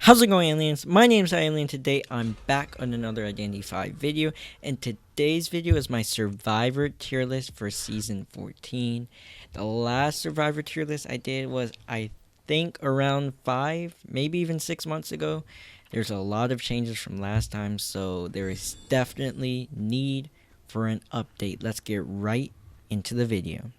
How's it going, aliens? My name's iAlien. Today I'm back on another Identity 5 video, and today's video is my Survivor tier list for Season 14. The last Survivor tier list I did was, I think, around 5, maybe even 6 months ago. There's a lot of changes from last time, so there is definitely need for an update. Let's get right into the video.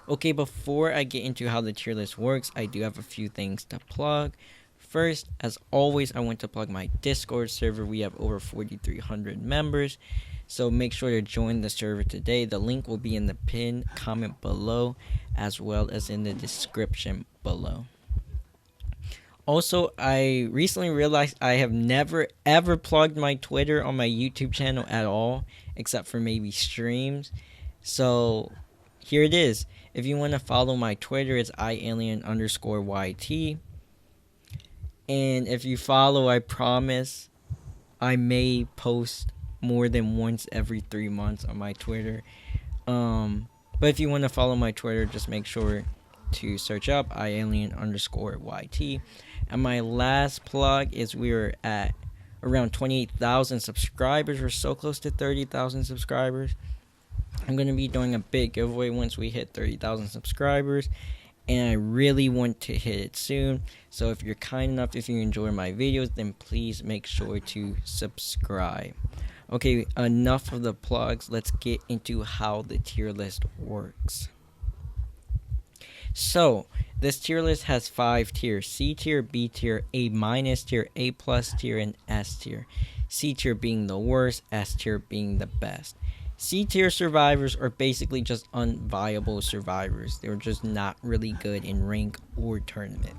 Okay, before I get into how the tier list works, I do have a few things to plug. First, as always, I want to plug my Discord server. We have over 4,300 members, so make sure to join the server today. The link will be in the pinned comment below, as well as in the description below. Also, I recently realized I have never ever plugged my Twitter on my YouTube channel at all, except for maybe streams. So here it is. If you want to follow my Twitter, it's iAlien_YT. And if you follow, I promise I may post more than once every 3 months on my Twitter. But if you want to follow my Twitter, just make sure to search up iAlien_YT. And my last plug is we're at around 28,000 subscribers. We're so close to 30,000 subscribers. I'm going to be doing a big giveaway once we hit 30,000 subscribers. And I really want to hit it soon. So if you're kind enough, if you enjoy my videos, then please make sure to subscribe. Okay, enough of the plugs. Let's get into how the tier list works. So, this tier list has 5 tiers: C tier, B tier, A minus tier, A plus tier, and S tier. C tier being the worst, S tier being the best. C tier survivors are basically just unviable survivors. They're just not really good in rank or tournament.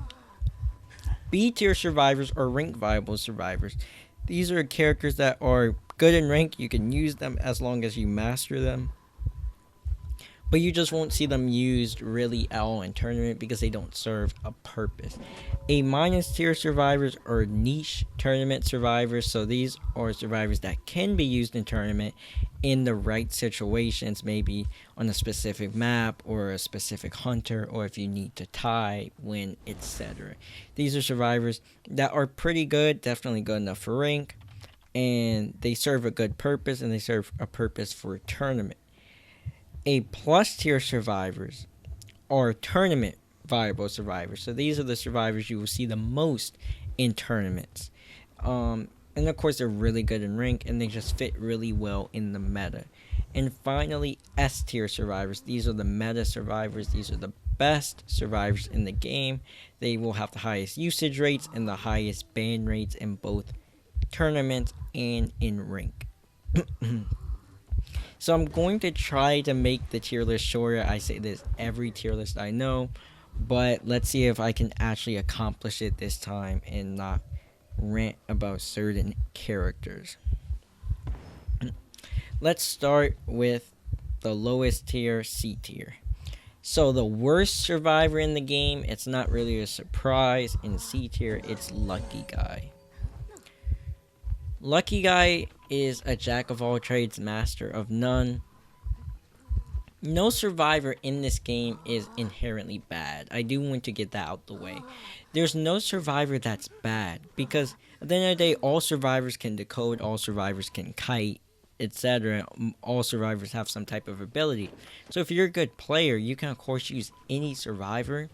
B tier survivors are rank viable survivors. These are characters that are good in rank. You can use them as long as you master them, but you just won't see them used really at all in tournament because they don't serve a purpose. A minus tier survivors are niche tournament survivors. So these are survivors that can be used in tournament in the right situations, maybe on a specific map or a specific hunter, or if you need to tie, win, etc. These are survivors that are pretty good, definitely good enough for rank, and they serve a good purpose, and they serve a purpose for a tournament. A plus tier survivors are tournament viable survivors. So these are the survivors you will see the most in tournaments. And of course, they're really good in rank, and they just fit really well in the meta. And finally, S tier survivors. These are the meta survivors. These are the best survivors in the game. They will have the highest usage rates and the highest ban rates in both tournaments and in rank. So I'm going to try to make the tier list shorter. I say this every tier list I know, but let's see if I can actually accomplish it this time and not rant about certain characters. Let's start with the lowest tier, C tier. So the worst survivor in the game, it's not really a surprise. In C tier, it's Lucky Guy. Lucky Guy is a jack of all trades, master of none. No survivor in this game is inherently bad. I do want to get that out the way. There's no survivor that's bad, because at the end of the day, all survivors can decode, all survivors can kite, etc. All survivors have some type of ability. So if you're a good player, you can of course use any survivor,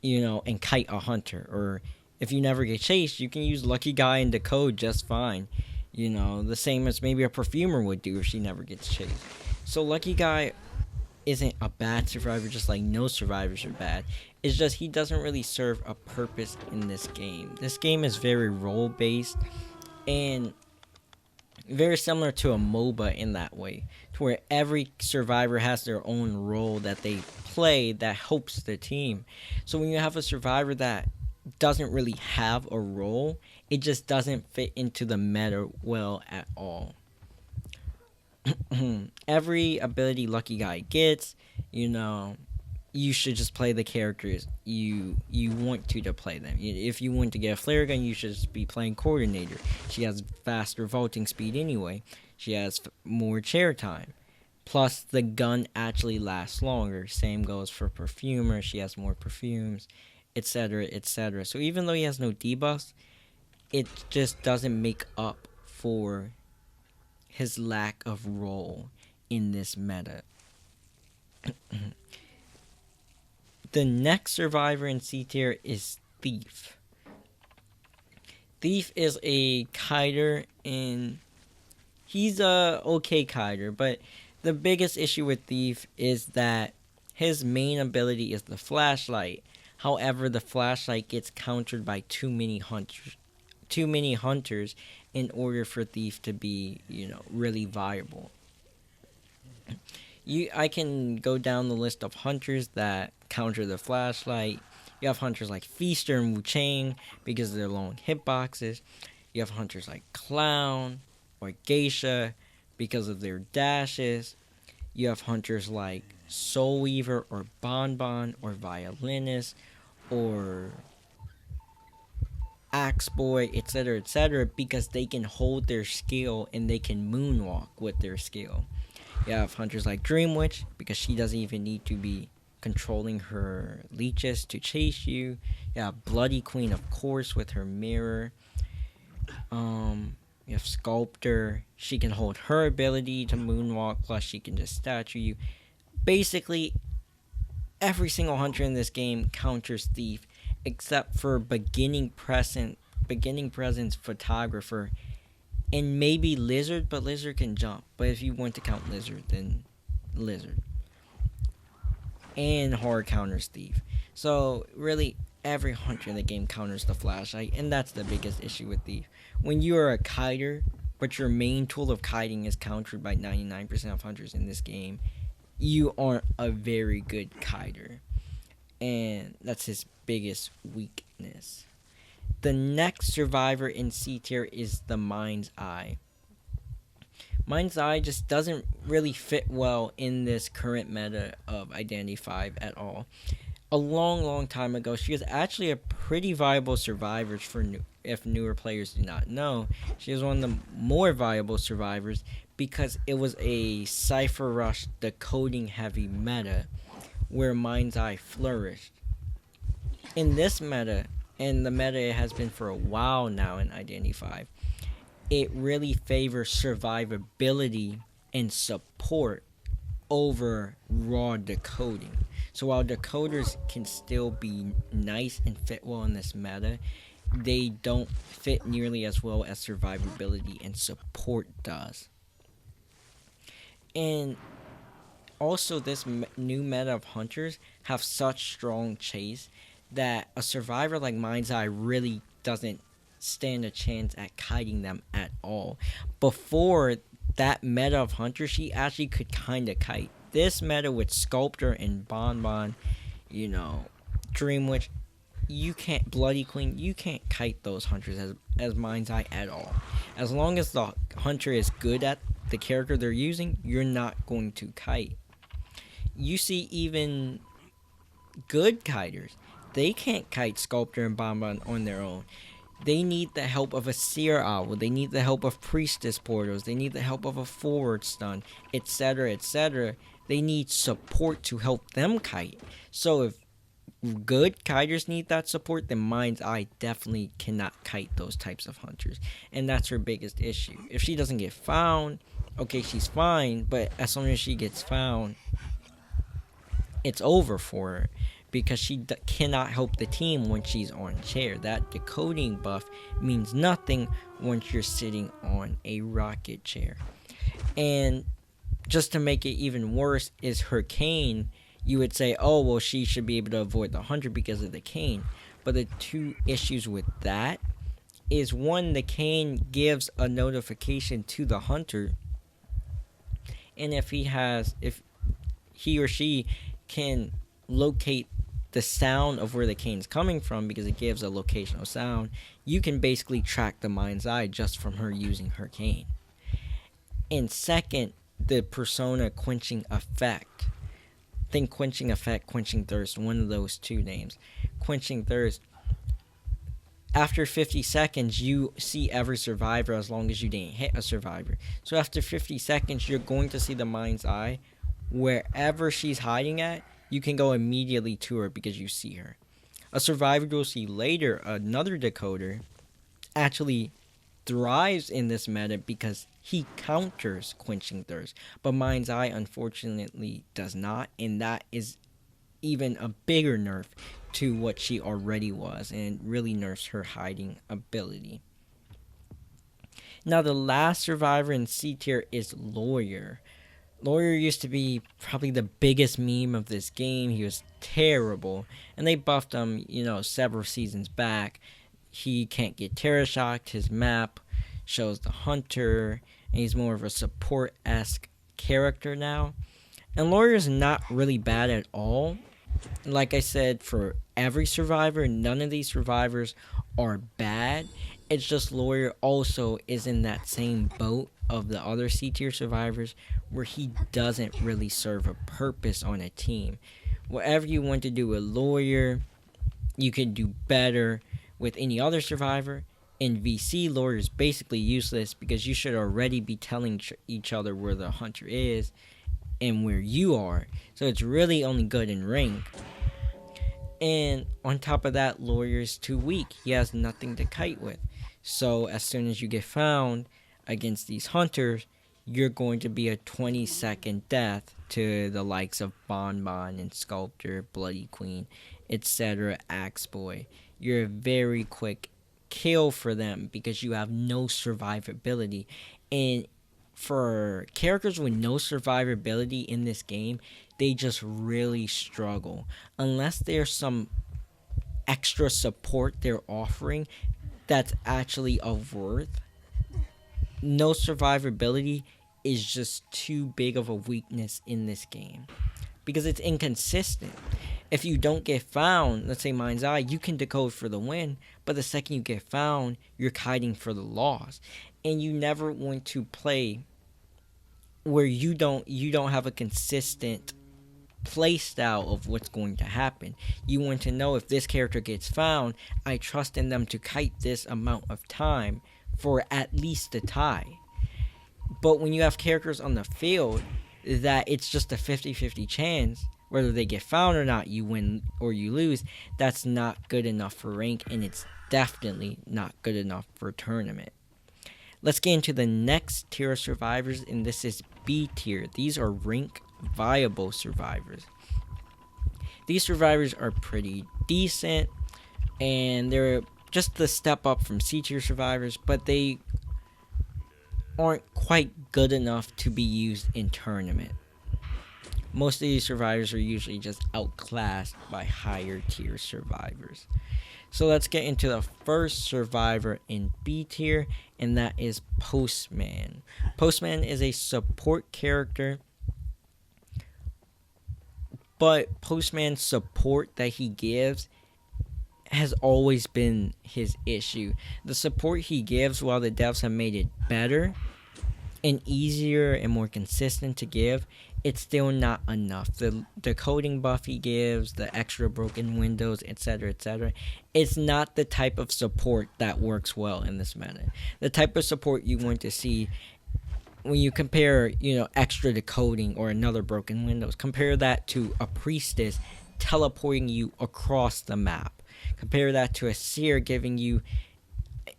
and kite a hunter. Or if you never get chased, you can use Lucky Guy and decode just fine. The same as maybe a Perfumer would do if she never gets chased. So Lucky Guy isn't a bad survivor, just like no survivors are bad. It's just he doesn't really serve a purpose in this game. This game is very role based and very similar to a MOBA in that way, to where every survivor has their own role that they play that helps the team. So when you have a survivor that doesn't really have a role, it just doesn't fit into the meta well at all. Every ability Lucky Guy gets, you should just play the characters you want to play them. If you want to get a flare gun, you should just be playing Coordinator. She has faster vaulting speed anyway. She has more chair time. Plus, the gun actually lasts longer. Same goes for Perfumer. She has more perfumes, etc., etc. So even though he has no debuffs, it just doesn't make up for his lack of role in this meta. The next survivor in C tier is Thief. Thief is a kiter, and he's a okay kiter, but the biggest issue with Thief is that his main ability is the flashlight. However, the flashlight gets countered by too many hunters in order for Thief to be, really viable. I can go down the list of hunters that counter the flashlight. You have hunters like Feaster and Wu Chang because of their long hitboxes. You have hunters like Clown or Geisha because of their dashes. You have hunters like Soul Weaver or Bonbon or Violinist or Axe Boy, etc., etc., because they can hold their skill and they can moonwalk with their skill. You have hunters like Dream Witch because she doesn't even need to be controlling her leeches to chase you. You have Bloody Queen, of course, with her mirror. You have Sculptor. She can hold her ability to moonwalk, plus she can just statue you. Basically, every single hunter in this game counters Thief, except for beginning presence photographer, and maybe Lizard, but Lizard can jump. But if you want to count Lizard, then Lizard. And Horror counters Thief. So really, every hunter in the game counters the flashlight, and that's the biggest issue with Thief. When you are a kiter, but your main tool of kiting is countered by 99% of hunters in this game, you aren't a very good kiter. And that's his biggest weakness. The next survivor in C tier is the Mind's Eye. Mind's Eye just doesn't really fit well in this current meta of Identity 5 at all. A long time ago, she was actually a pretty viable survivor if newer players do not know. She was one of the more viable survivors because it was a Cypher Rush decoding heavy meta where Mind's Eye flourished. In this meta, and the meta it has been for a while now in Identity 5, it really favors survivability and support over raw decoding. So while decoders can still be nice and fit well in this meta, they don't fit nearly as well as survivability and support does. And also, this new meta of hunters have such strong chase that a survivor like Mind's Eye really doesn't stand a chance at kiting them at all. Before that meta of hunters, she actually could kind of kite. This meta with Sculptor and Bonbon, Dream Witch, you can't, Bloody Queen, you can't kite those hunters as Mind's Eye at all. As long as the hunter is good at the character they're using, you're not going to kite. You see even good kiters, they can't kite Sculptor and Bonbon on their own. They need the help of a Seer Owl. They need the help of Priestess portals. They need the help of a forward stun, etc., etc. They need support to help them kite. So if good kiters need that support, then Mind's Eye definitely cannot kite those types of hunters. And that's her biggest issue. If she doesn't get found, okay, she's fine. But as soon as she gets found, it's over for her. Because she cannot help the team when she's on chair. That decoding buff means nothing once you're sitting on a rocket chair. And just to make it even worse is her cane. You would say, oh, well, she should be able to avoid the hunter because of the cane. But the two issues with that is, one, the cane gives a notification to the hunter. And if he or she can locate the sound of where the cane's coming from, because it gives a locational sound, you can basically track the Mind's Eye just from her using her cane. And second, the persona quenching effect. Think quenching effect, quenching thirst, one of those two names. Quenching thirst. After 50 seconds, you see every survivor as long as you didn't hit a survivor. So after 50 seconds, you're going to see the Mind's Eye wherever she's hiding at. You can go immediately to her because you see her. A survivor you'll see later, another decoder, actually thrives in this meta because he counters Quenching Thirst. But Mind's Eye unfortunately does not, and that is even a bigger nerf to what she already was, and really nerfs her hiding ability. Now the last survivor in C tier is Lawyer. Lawyer used to be probably the biggest meme of this game. He was terrible, and they buffed him, several seasons back. He can't get Terra Shocked. His map shows the Hunter, and he's more of a support-esque character now. And Lawyer is not really bad at all. Like I said, for every survivor, none of these survivors are bad. It's just Lawyer also is in that same boat of the other C tier survivors where he doesn't really serve a purpose on a team. Whatever you want to do with Lawyer, you can do better with any other survivor. In VC, Lawyer is basically useless because you should already be telling each other where the Hunter is and where you are. So it's really only good in rank. And on top of that, Lawyer is too weak. He has nothing to kite with. So as soon as you get found against these Hunters, you're going to be a 20-second death to the likes of Bonbon and Sculptor, Bloody Queen, etc. Axeboy. You're a very quick kill for them because you have no survivability. And for characters with no survivability in this game, they just really struggle. Unless there's some extra support they're offering that's actually of worth, no survivability is just too big of a weakness in this game because it's inconsistent. If you don't get found, let's say Mind's Eye, you can decode for the win, but the second you get found, you're kiting for the loss. And you never want to play where you don't have a consistent play style of what's going to happen. You want to know, if this character gets found, I trust in them to kite this amount of time for at least a tie. But when you have characters on the field that it's just a 50-50 chance, whether they get found or not, you win or you lose, that's not good enough for rank, and it's definitely not good enough for tournament. Let's get into the next tier of survivors, and this is B tier. These are rank viable survivors. These survivors are pretty decent, and they're just the step up from C tier survivors, but they aren't quite good enough to be used in tournament. Most of these survivors are usually just outclassed by higher tier survivors. So let's get into the first survivor in B tier, and that is Postman. Postman is a support character, but Postman's support that he gives has always been his issue. The support he gives, while the devs have made it better and easier and more consistent to give, it's still not enough. The decoding buff he gives, the extra broken windows, etc., etc., it's not the type of support that works well in this meta. The type of support you want to see when you compare, extra decoding or another broken windows, compare that to a Priestess teleporting you across the map. Compare that to a Seer giving you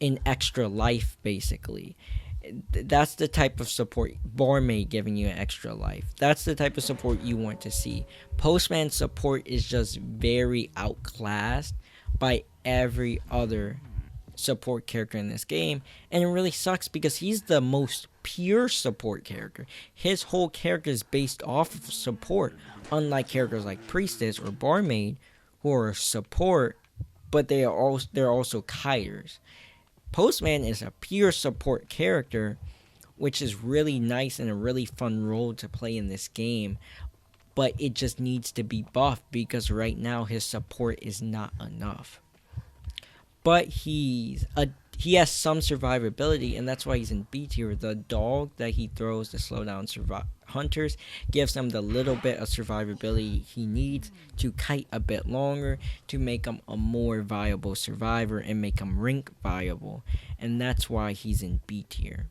an extra life, basically. That's the type of support. Barmaid giving you an extra life. That's the type of support you want to see. Postman's support is just very outclassed by every other support character in this game, and it really sucks because he's the most pure support character. His whole character is based off of support, unlike characters like Priestess or Barmaid, who are support, but they're also kiters. Postman is a pure support character, which is really nice and a really fun role to play in this game, but it just needs to be buffed because right now his support is not enough. But he has some survivability, and that's why he's in B tier. The dog that he throws to slow down hunters gives him the little bit of survivability he needs to kite a bit longer to make him a more viable survivor and make him rank viable, and that's why he's in B tier.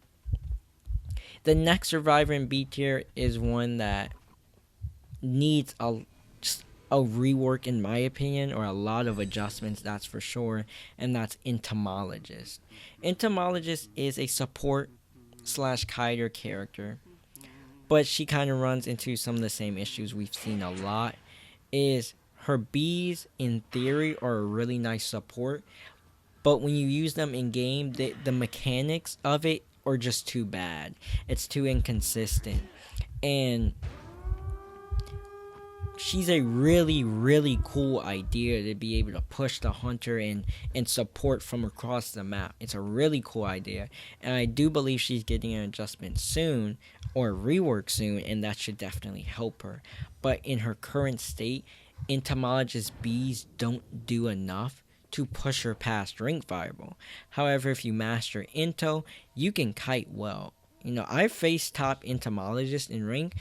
The next survivor in B tier is one that needs a rework in my opinion, or a lot of adjustments, that's for sure, and that's Entomologist. Entomologist is a support slash kiter character, but she kind of runs into some of the same issues we've seen a lot. Is her bees in theory are a really nice support, but when you use them in game, the mechanics of it are just too bad. It's too inconsistent, and she's a really, really cool idea to be able to push the hunter and support from across the map. It's a really cool idea, and I do believe she's getting an adjustment soon, or a rework soon, and that should definitely help her. But in her current state, Entomologist bees don't do enough to push her past rank viable. However, if you master Into, you can kite well. I've faced top Entomologist in rank,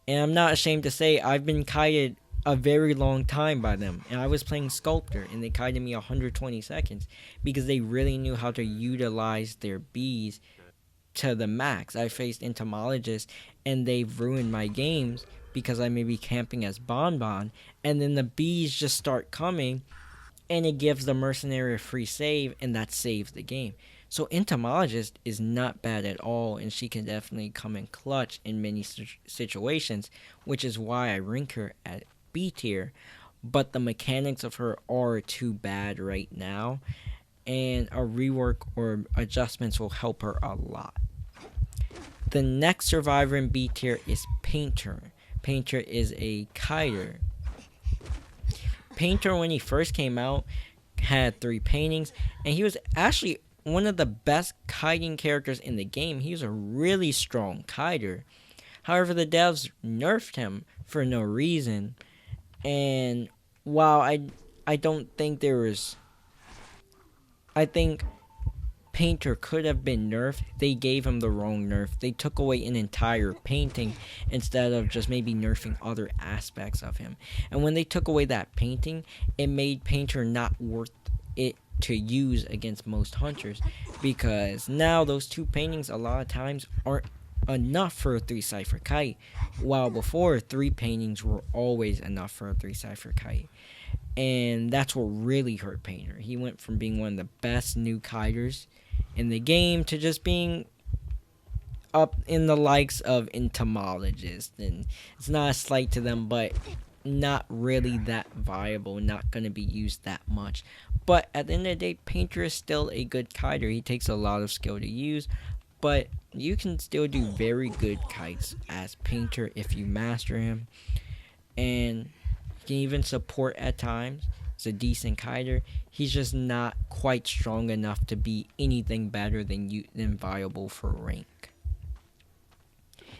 and I'm not ashamed to say I've been kited a very long time by them. And I was playing Sculptor, and they kited me 120 seconds because they really knew how to utilize their bees to the max. I faced Entomologists, and they've ruined my games because I may be camping as Bonbon, and then the bees just start coming, and it gives the Mercenary a free save, and that saves the game. So Entomologist is not bad at all, and she can definitely come in clutch in many situations, which is why I rank her at B tier. But the mechanics of her are too bad right now, and a rework or adjustments will help her a lot. The next survivor in B tier is Painter. Painter is a kiter. Painter, when he first came out, had 3 paintings, and he was actually one of the best kiting characters in the game. He was a really strong kiter. However, the devs nerfed him for no reason. And while I don't think there was... I think Painter could have been nerfed. They gave him the wrong nerf. They took away an entire painting instead of just maybe nerfing other aspects of him. And when they took away that painting, it made Painter not worth it to use against most hunters, because now those 2 paintings a lot of times aren't enough for a 3 cipher kite, while before 3 paintings were always enough for a 3 cipher kite. And that's what really hurt Painter. He went from being one of the best new kiters in the game to just being up in the likes of Entomologist. And it's not a slight to them, but not really that viable, not going to be used that much. But at the end of the day, Painter is still a good kiter. He takes a lot of skill to use, but you can still do very good kites as Painter if you master him. And he can even support at times. He's a decent kiter. He's just not quite strong enough to be anything better than viable for rank.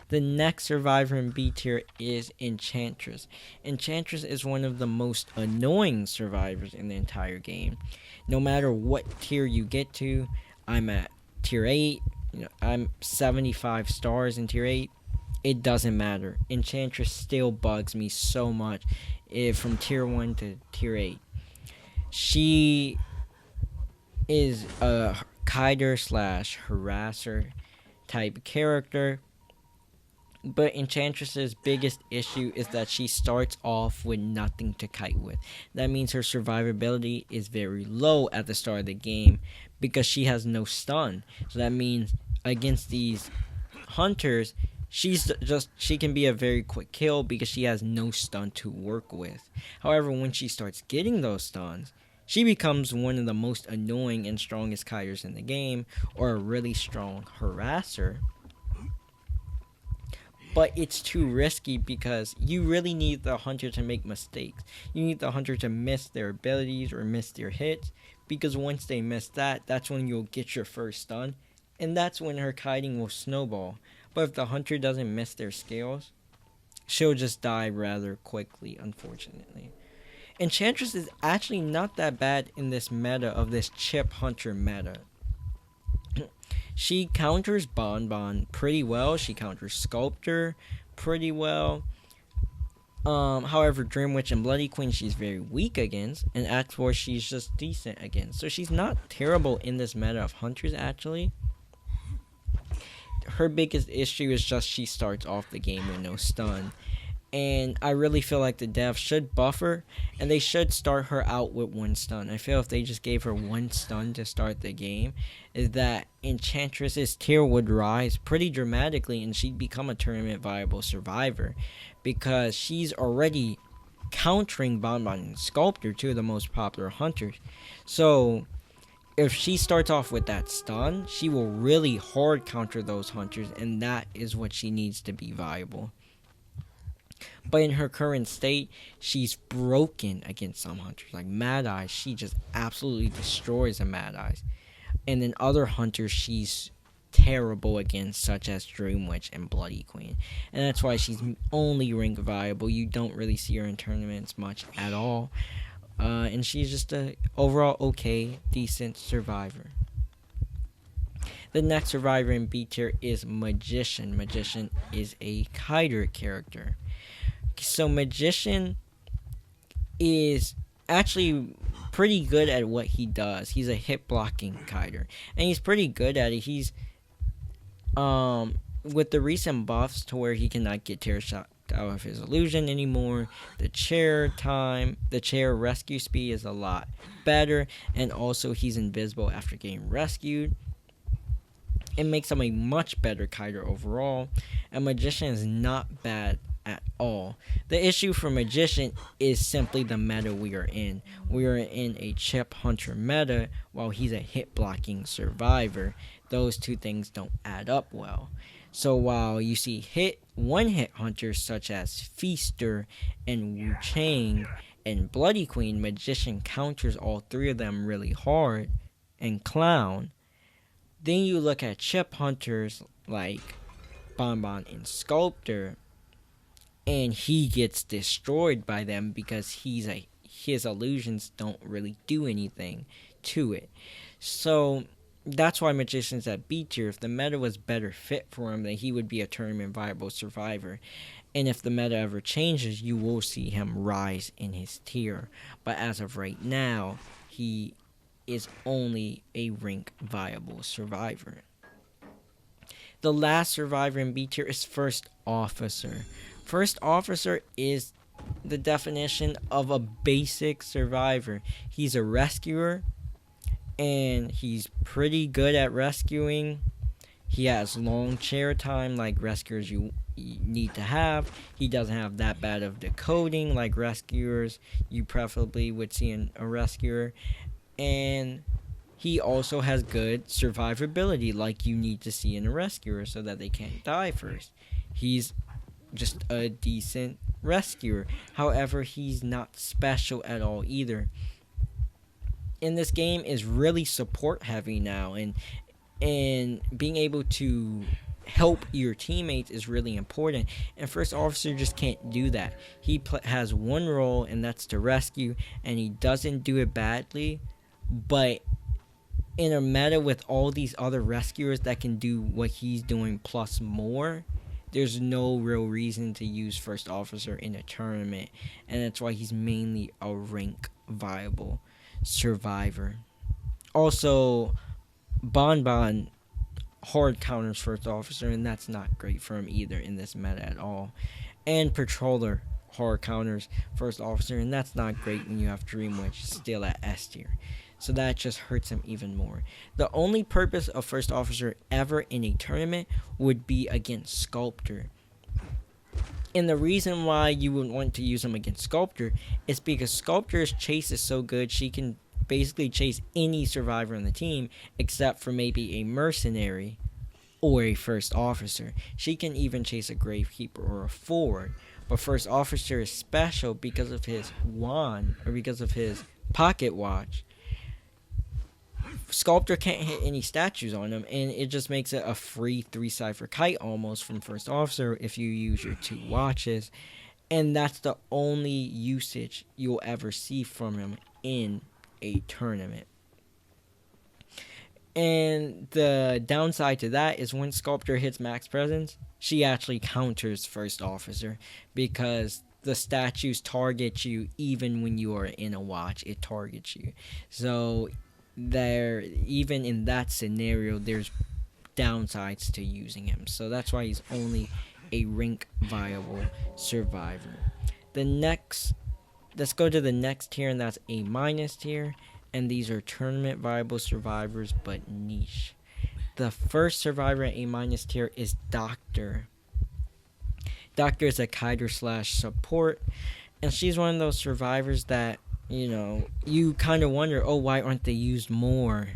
The next survivor in B tier is Enchantress. Enchantress is one of the most annoying survivors in the entire game. No matter what tier you get to, I'm at tier 8, I'm 75 stars in tier 8. It doesn't matter. Enchantress still bugs me so much from tier 1 to tier 8. She is a kiter slash harasser type character. But Enchantress's biggest issue is that she starts off with nothing to kite with. That means her survivability is very low at the start of the game because she has no stun. So that means against these hunters, she can be a very quick kill because she has no stun to work with. However, when she starts getting those stuns, she becomes one of the most annoying and strongest kiters in the game, or a really strong harasser. But it's too risky because you really need the hunter to make mistakes. You need the hunter to miss their abilities or miss their hits, because once they miss that, that's when you'll get your first stun, and that's when her kiting will snowball. But if the hunter doesn't miss their skills, she'll just die rather quickly, unfortunately. Enchantress is actually not that bad in this meta of this chip hunter meta. She counters Bonbon pretty well. She counters Sculptor pretty well. However, Dream Witch and Bloody Queen she's very weak against, and Act 4 she's just decent against. So she's not terrible in this meta of hunters, actually. Her biggest issue is just she starts off the game with no stun. And I really feel like the devs should buff her, and they should start her out with 1 stun. I feel if they just gave her 1 stun to start the game, is that Enchantress's tier would rise pretty dramatically, and she'd become a tournament viable survivor, because she's already countering Bonbon and Sculptor, two of the most popular hunters. So if she starts off with that stun, she will really hard counter those hunters, and that is what she needs to be viable. But in her current state, she's broken against some hunters. Like Mad Eyes, she just absolutely destroys a Mad Eyes. And then other hunters, she's terrible against, such as Dream Witch and Bloody Queen. And that's why she's only rank viable. You don't really see her in tournaments much at all. And she's just a overall okay, decent survivor. The next survivor in B tier is Magician. Magician is a kiter character. So Magician is actually pretty good at what he does. He's a hit blocking kiter, and he's pretty good at it. He's with the recent buffs to where he cannot get tear shot out of his illusion anymore. The chair rescue speed is a lot better, and also he's invisible after getting rescued. It makes him a much better kiter overall, and Magician is not bad at all. The issue for Magician is simply the meta we are in. We are in a chip hunter meta while he's a hit blocking survivor. Those two things don't add up well. So while you see one hit hunters such as Feaster and Wu Chang and Bloody Queen, Magician counters all three of them really hard, and Clown. Then you look at chip hunters like Bonbon and Sculptor, and he gets destroyed by them because his illusions don't really do anything to it. So that's why Magician's at B tier. If the meta was better fit for him, then he would be a tournament viable survivor. And if the meta ever changes, you will see him rise in his tier. But as of right now, he is only a rank viable survivor. The last survivor in B tier is First Officer. First Officer is the definition of a basic survivor. He's a rescuer, and he's pretty good at rescuing. He has long chair time like rescuers you need to have. He doesn't have that bad of decoding like rescuers you preferably would see in a rescuer. And he also has good survivability like you need to see in a rescuer so that they can't die first. He's just a decent rescuer. However, he's not special at all either. And this game is really support heavy now, and being able to help your teammates is really important, and First Officer just can't do that. He has one role, and that's to rescue, and he doesn't do it badly. But in a meta with all these other rescuers that can do what he's doing plus more, there's no real reason to use First Officer in a tournament, and that's why he's mainly a rank viable survivor. Also, Bonbon hard counters First Officer, and that's not great for him either in this meta at all. And Patroller hard counters First Officer, and that's not great when you have Dream Witch still at S tier. So that just hurts him even more. The only purpose of First Officer ever in a tournament would be against Sculptor. And the reason why you would want to use him against Sculptor is because Sculptor's chase is so good, she can basically chase any survivor on the team except for maybe a Mercenary or a First Officer. She can even chase a Gravekeeper or a Forward. But First Officer is special because of his wand, or because of his pocket watch. Sculptor can't hit any statues on him, and it just makes it a free 3-cipher kite almost from First Officer if you use your 2 watches. And that's the only usage you'll ever see from him in a tournament. And the downside to that is when Sculptor hits max presence, she actually counters First Officer, because the statues target you even when you are in a watch. It targets you. So even in that scenario, there's downsides to using him. So that's why he's only a rank viable survivor. Let's go to the next tier, and that's A minus tier, and these are tournament viable survivors but niche. The first survivor at A minus tier is Doctor. Doctor is a kiter slash support, and she's one of those survivors that, you kind of wonder, oh, why aren't they used more?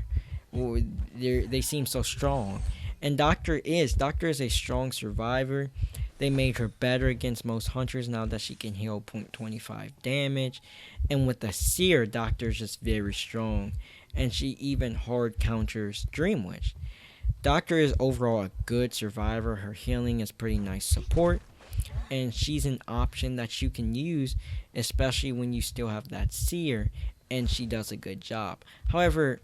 They seem so strong. And Doctor is a strong survivor. They made her better against most hunters now that she can heal 0.25 damage. And with the Seer, Doctor is just very strong. And she even hard counters Dream Witch. Doctor is overall a good survivor. Her healing is pretty nice support. And she's an option that you can use, especially when you still have that Seer. And she does a good job. However,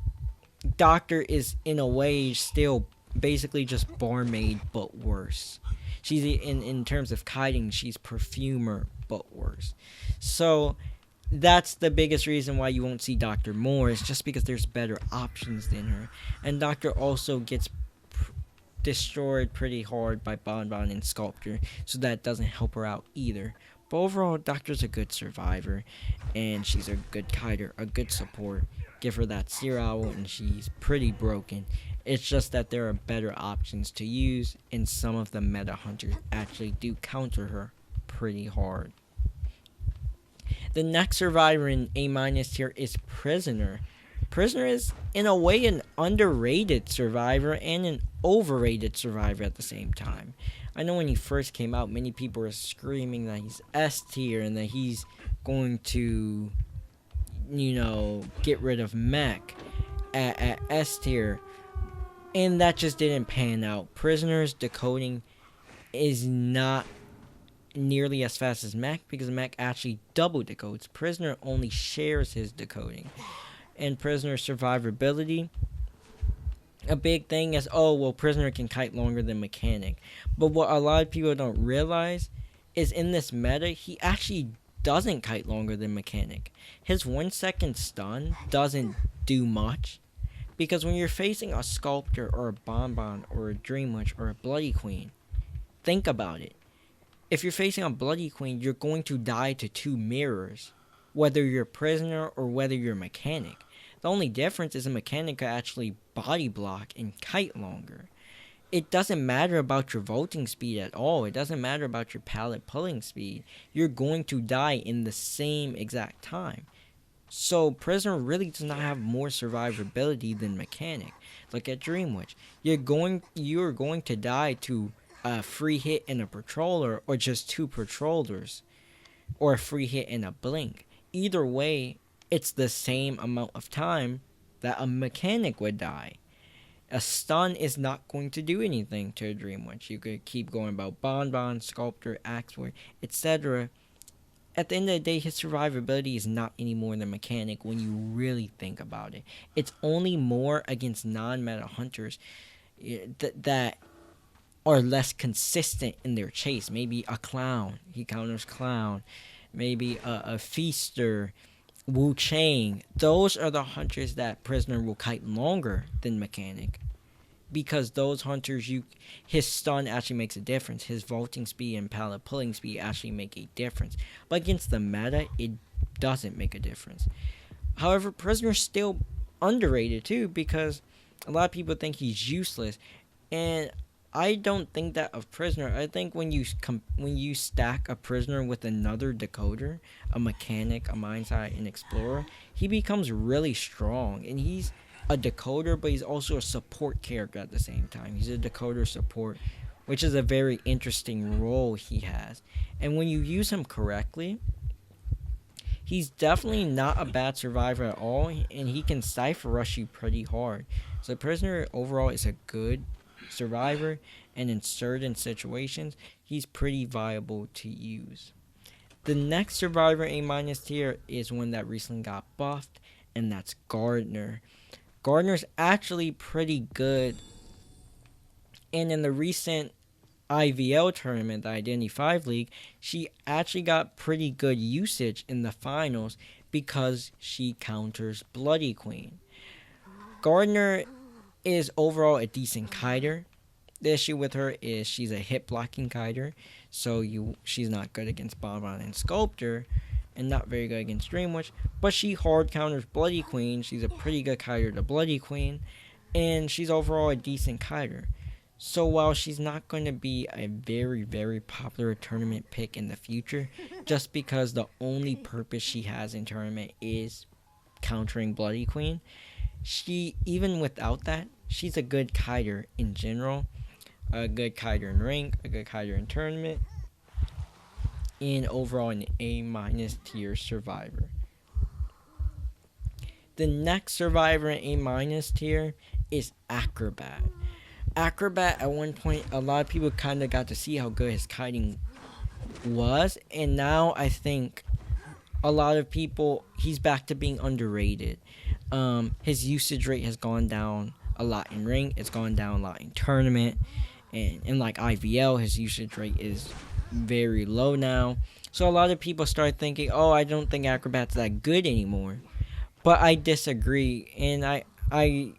Doctor is in a way still basically just Barmaid but worse. She's in terms of kiting, she's Perfumer but worse. So that's the biggest reason why you won't see Doctor more, is just because there's better options than her. And Doctor also gets destroyed pretty hard by Bonbon and Sculptor, so that doesn't help her out either. But overall, Doctor's a good survivor, and she's a good kiter, a good support. Give her that Seer Owl, and she's pretty broken. It's just that there are better options to use, and some of the meta hunters actually do counter her pretty hard. The next survivor in A minus tier is Prisoner. Prisoner is, in a way, an underrated survivor and an overrated survivor at the same time. I know when he first came out, many people were screaming that he's S tier and that he's going to, get rid of Mech at S tier. And that just didn't pan out. Prisoner's decoding is not nearly as fast as Mech, because Mech actually double decodes. Prisoner only shares his decoding. And Prisoner's survivability, a big thing is, Prisoner can kite longer than Mechanic. But what a lot of people don't realize is in this meta, he actually doesn't kite longer than Mechanic. His 1 second stun doesn't do much, because when you're facing a Sculptor or a Bonbon or a Dream Witch or a Bloody Queen, think about it. If you're facing a Bloody Queen, you're going to die to 2 mirrors, whether you're Prisoner or whether you're Mechanic. The only difference is a Mechanic can actually body block and kite longer. It doesn't matter about your vaulting speed at all. It doesn't matter about your pallet pulling speed. You're going to die in the same exact time. So Prisoner really does not have more survivability than Mechanic. Look at Dream Witch. You're going to die to a free hit and a patroller, or just 2 patrollers, or a free hit and a blink. Either way, it's the same amount of time that a Mechanic would die. A stun is not going to do anything to a Dream Witch. You could keep going about Bonbon, Sculptor, Axewood, etc. At the end of the day, his survivability is not any more than Mechanic when you really think about it. It's only more against non-meta hunters that are less consistent in their chase. Maybe a Clown, he counters Clown. Maybe a Feaster, Wu Chang. Those are the hunters that Prisoner will kite longer than Mechanic, because those hunters, his stun actually makes a difference. His vaulting speed and pallet pulling speed actually make a difference. But against the meta, it doesn't make a difference. However, Prisoner's still underrated too, because a lot of people think he's useless, and I don't think that of Prisoner. I think when you stack a Prisoner with another decoder, a Mechanic, a Mindsight, an Explorer, he becomes really strong. And he's a decoder, but he's also a support character at the same time. He's a decoder support, which is a very interesting role he has. And when you use him correctly, he's definitely not a bad survivor at all, and he can Cypher Rush you pretty hard. So Prisoner overall is a good survivor, and in certain situations, he's pretty viable to use. The next survivor A- tier is one that recently got buffed, and that's Gardner. Gardner's actually pretty good, and in the recent IVL tournament, the Identity 5 League, she actually got pretty good usage in the finals because she counters Bloody Queen. Gardner is overall a decent kiter. The issue with her is she's a hit blocking kiter, so she's not good against Bonbon and Sculptor, and not very good against Dreamwitch. But she hard counters Bloody Queen. She's a pretty good kiter to Bloody Queen, and she's overall a decent kiter. So while she's not going to be a very, very popular tournament pick in the future, just because the only purpose she has in tournament is countering Bloody Queen, even without that, she's a good kiter in general. A good kiter in rank, a good kiter in tournament, and overall an A- tier survivor. The next survivor in A- tier is Acrobat. Acrobat, at one point, a lot of people kind of got to see how good his kiting was, and now I think a lot of people, he's back to being underrated. His usage rate has gone down a lot in rank, it's gone down a lot in tournament, and in like IVL, his usage rate is very low now. So a lot of people start thinking, oh, I don't think Acrobat's that good anymore. But I disagree, and I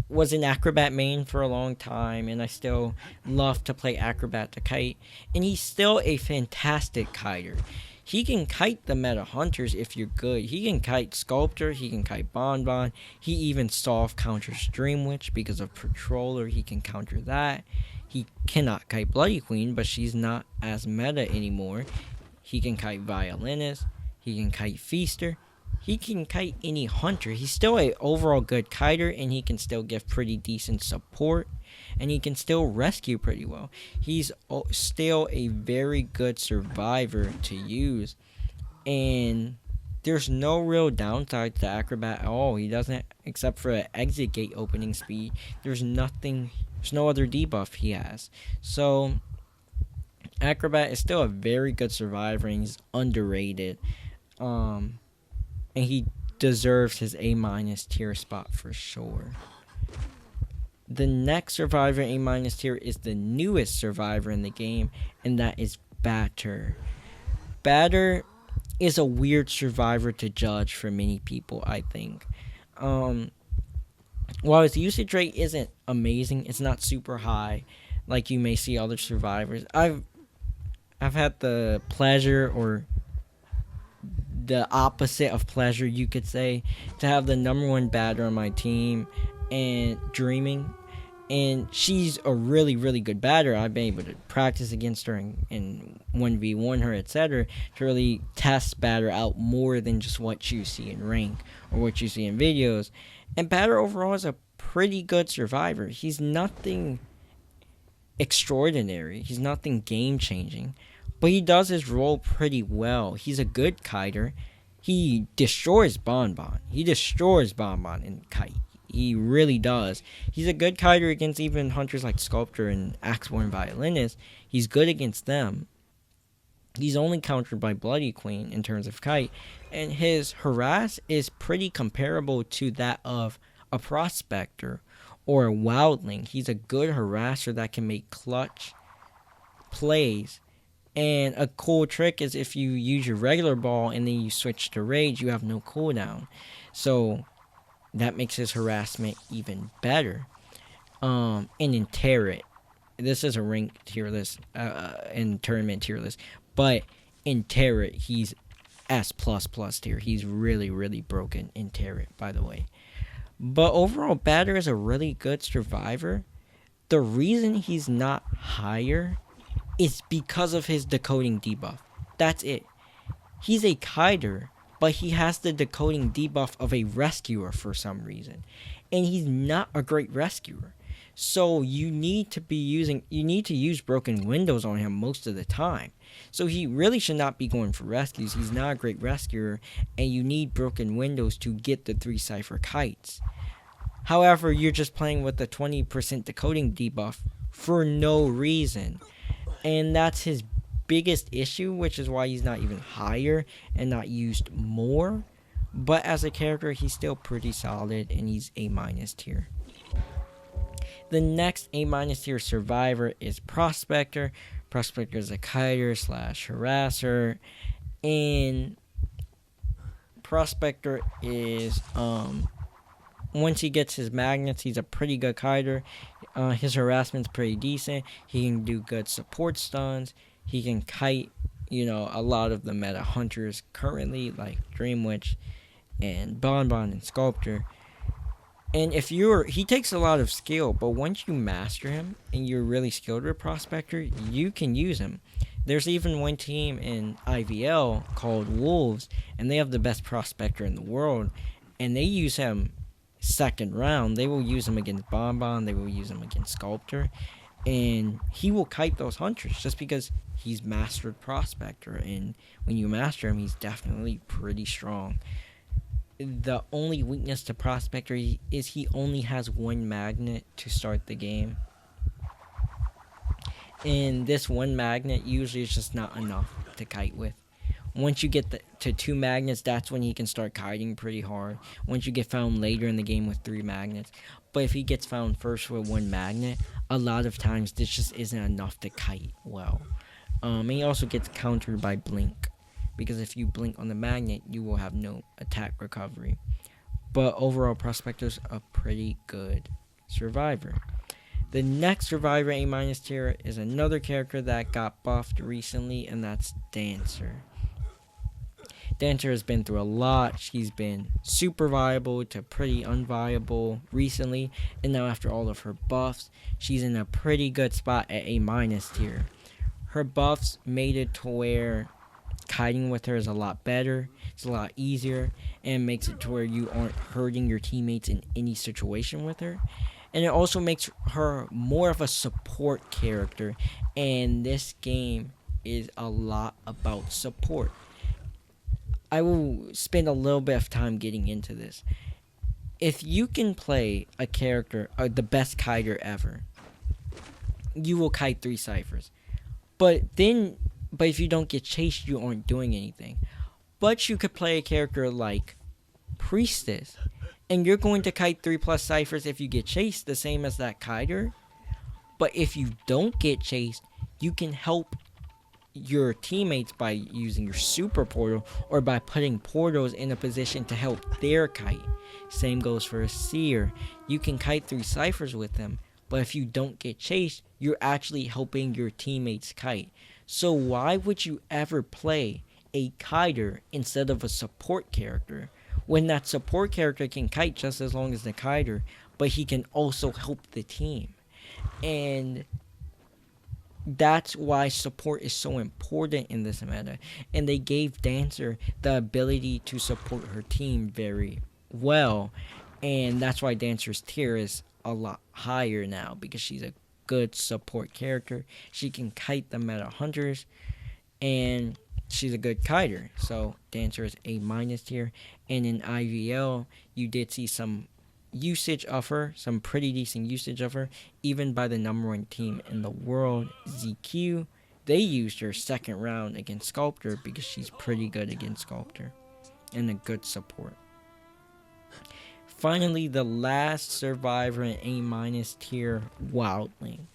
was an Acrobat main for a long time, and I still love to play Acrobat to kite, and he's still a fantastic kiter. He can kite the meta hunters if you're good. He can kite Sculptor, he can kite Bonbon, he even soft counters Dreamwitch because of Patroller, he can counter that. He cannot kite Bloody Queen, but she's not as meta anymore. He can kite Violinist, he can kite Feaster, he can kite any hunter. He's still a overall good kiter, and he can still give pretty decent support, and he can still rescue pretty well. He's still a very good survivor to use, and there's no real downside to Acrobat at all. He doesn't, except for an exit gate opening speed, there's no other debuff he has. So Acrobat is still a very good survivor, and he's underrated. And he deserves his A- tier spot for sure. The next survivor A- tier is the newest survivor in the game, and that is Batter. Batter is a weird survivor to judge for many people, I think. While his usage rate isn't amazing, it's not super high like you may see other survivors. I've had the pleasure, or the opposite of pleasure, you could say, to have the number one batter on my team, and Dreaming, and she's a really, really good batter. I've been able to practice against her and 1v1 her, etc., to really test batter out more than just what you see in rank or what you see in videos. And batter overall is a pretty good survivor. He's nothing extraordinary, he's nothing game changing, but he does his role pretty well. He's a good kiter. He destroys Bonbon. He destroys Bonbon in kite. He really does. He's a good kiter against even hunters like Sculptor and Axe-Born Violinist. He's good against them. He's only countered by Bloody Queen in terms of kite. And his harass is pretty comparable to that of a Prospector or a Wildling. He's a good harasser that can make clutch plays. And a cool trick is if you use your regular ball and then you switch to Rage, you have no cooldown. So that makes his harassment even better. And in Territ, this is a rank tier list, and tournament tier list, but in Territ, he's S++ tier. He's really, really broken in Territ, by the way. But overall, Batter is a really good survivor. The reason he's not higher is because of his decoding debuff. That's it. He's a kiter, but he has the decoding debuff of a rescuer for some reason. And he's not a great rescuer. So you need to use broken windows on him most of the time. So he really should not be going for rescues. He's not a great rescuer, and you need broken windows to get the 3 Cypher kites. However, you're just playing with the 20% decoding debuff for no reason. And that's his biggest issue, which is why he's not even higher and not used more. But as a character, he's still pretty solid, and he's A- tier. The next A- tier survivor is Prospector. Prospector is a kiter / harasser. And Prospector is, once he gets his magnets, he's a pretty good kiter. his harassment's pretty decent. He can do good support stuns. He can kite, a lot of the meta hunters currently, like Dream Witch and Bonbon and Sculptor. And he takes a lot of skill, but once you master him and you're really skilled with Prospector, you can use him. There's even one team in IVL called Wolves, and they have the best Prospector in the world, and they use him second round. They will use him against Bonbon, they will use him against Sculptor, and he will kite those hunters just because he's mastered Prospector, and when you master him, he's definitely pretty strong. The only weakness to Prospector is he only has one magnet to start the game. And this one magnet usually is just not enough to kite with. Once you get to 2 magnets, that's when he can start kiting pretty hard. Once you get found later in the game with 3 magnets. But if he gets found first with 1 magnet, a lot of times this just isn't enough to kite well. And he also gets countered by Blink, because if you blink on the magnet, you will have no attack recovery. But overall, Prospector's a pretty good survivor. The next survivor A- tier is another character that got buffed recently, and that's Dancer. Dancer has been through a lot. She's been super viable to pretty unviable recently, and now after all of her buffs, she's in a pretty good spot at A- tier. Her buffs made it to where kiting with her is a lot better, it's a lot easier, and makes it to where you aren't hurting your teammates in any situation with her. And it also makes her more of a support character, and this game is a lot about support. I will spend a little bit of time getting into this. If you can play a character, the best kiter ever, you will kite 3 ciphers. But if you don't get chased, you aren't doing anything. But you could play a character like Priestess, and you're going to kite 3+ ciphers if you get chased, the same as that kiter. But if you don't get chased, you can help your teammates by using your super portal or by putting portals in a position to help their kite. Same goes for a Seer. You can kite 3 ciphers with them, but if you don't get chased, you're actually helping your teammates kite. So why would you ever play a kiter instead of a support character when that support character can kite just as long as the kiter, but he can also help the team? And that's why support is so important in this meta. And they gave Dancer the ability to support her team very well. And that's why Dancer's tier is a lot higher now, because she's a good support character. She can kite the meta hunters, and she's a good kiter. So Dancer is A- tier. And in IVL, you did see some usage of her, some pretty decent usage of her, even by the #1 team in the world, ZQ. They used her second round against Sculptor because she's pretty good against Sculptor and a good support. Finally, the last survivor in A- tier, Wildling.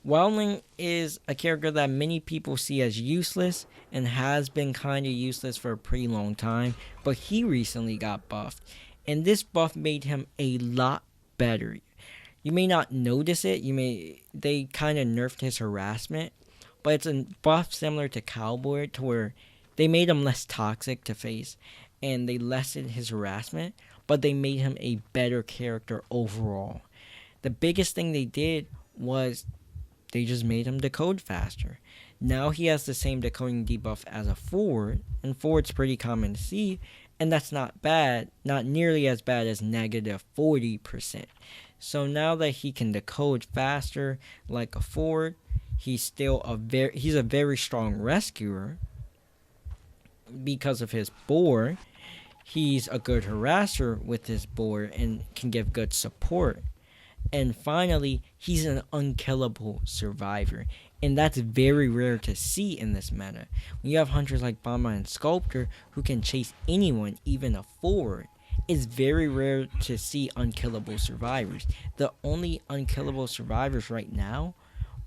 Wildling is a character that many people see as useless and has been kind of useless for a pretty long time, but he recently got buffed, and this buff made him a lot better. You may not notice it, they kind of nerfed his harassment, but it's a buff similar to Cowboy, to where they made him less toxic to face, and they lessened his harassment, but they made him a better character overall. The biggest thing they did was they just made him decode faster. Now he has the same decoding debuff as a forward, and forward's pretty common to see, and that's not bad, not nearly as bad as negative 40%. So now that he can decode faster like a forward, he's a very strong rescuer because of his boar. He's a good harasser with his boar and can give good support. And finally, he's an unkillable survivor. And that's very rare to see in this meta. When you have hunters like Barmaid and Sculptor who can chase anyone, even a forward, it's very rare to see unkillable survivors. The only unkillable survivors right now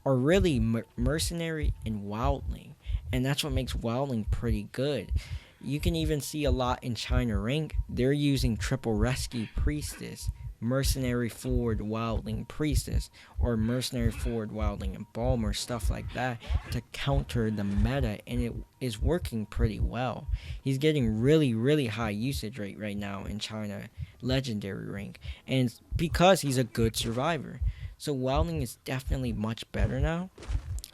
are really Mercenary and Wildling. And that's what makes Wildling pretty good. You can even see a lot in China rank. They're using triple rescue Priestess, Mercenary forward Wildling Priestess or Mercenary forward Wildling Embalmer, stuff like that, to counter the meta, and it is working pretty well. He's getting really high usage rate right now in China legendary rank, and it's because he's a good survivor. So Wildling is definitely much better now.